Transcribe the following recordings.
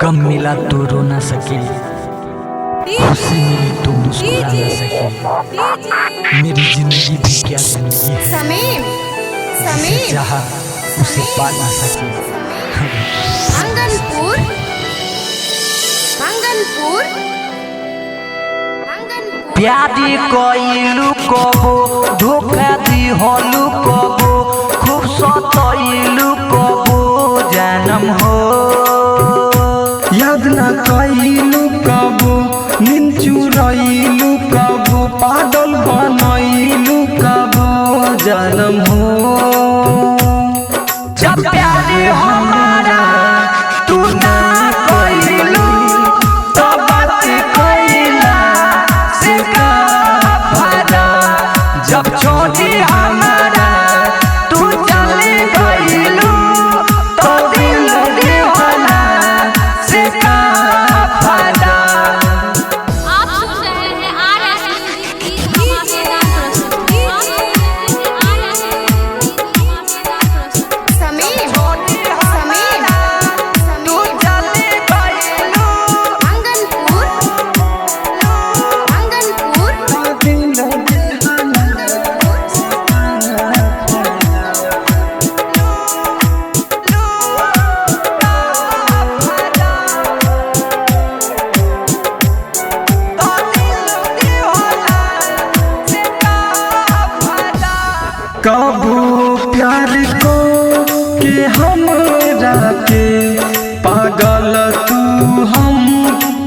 गम मिला तो रो ना सके, खुशी मिली तो मुस्कुरा ना सके। मेरी जिंदगी भी क्या जिंदगी है, जिसे चाहा उसे पा ना सके। प्यारी कइलू कबो, धोखा दी हलू कबो, खूब सतइलू कबो जानम हो। याद ना कइलू कबो, नींद चुरइलू कबो, पागल बनइलू कबो जानम हो। जब प्यारी हमारा तू ना कइलू, तो बात कइला से का फायदा। जब छोड़ी हमारा तू चले गइलू, तो दिल दीवाना से का फायदा। आप सुन रहे हैं आर्या म्यूजिक की धमाकेदार प्रस्तुति। कबू प्यार को के हमरा के पागल तू हम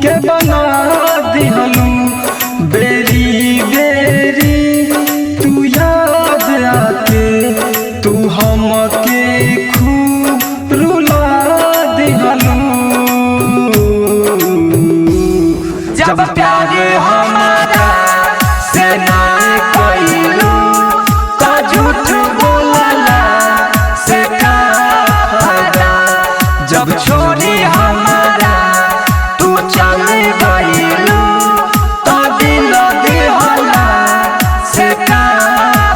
के बना दिहलू। बेरी बेरी तू याद आके तू हम के खूब रुला दिहलू। जब प्यार हमारा से ना कइलू, तो झूठ बोलला से का फायदा। जब छोड़ी हमारा तू चल गइलू, तो दिल दीवाना से का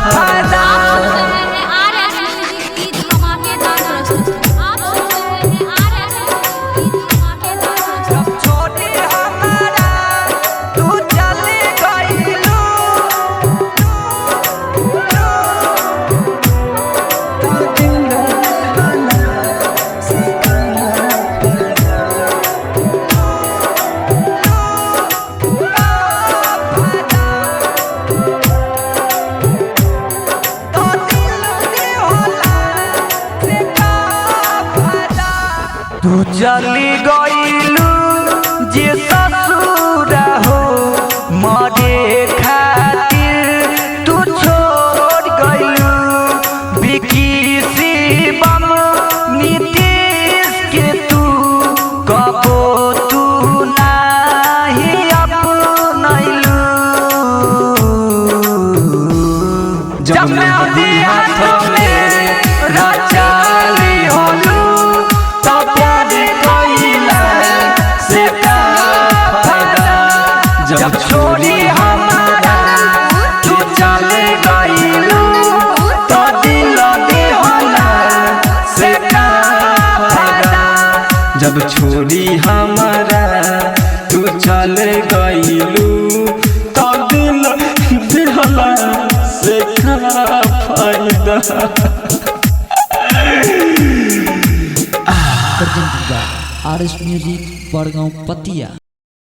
फायदा। आप सुन रहे हैं आर्या म्यूजिक की धमाकेदार प्रस्तुति। जब छोड़ी हमारा तू चल गइलू, तू चली गइलू जे ससुरा हो। मरे खातिर तू छोड़ गइलू। बिकी शिवम नीतीश के तू कबो तू नाही अपनैलू। जब मेहंदी हाथ में रचाली होलू, तो प्यार कइला से का फायदा। जब छोड़ी हमारा तू चले गइलू, तो दिल दीवाना से का फायदा। जब छोड़ी हमारा तू चल गइलू, तो दिल दिहला से का फायदा। आरएस म्यूजिक बड़गांव पतिया।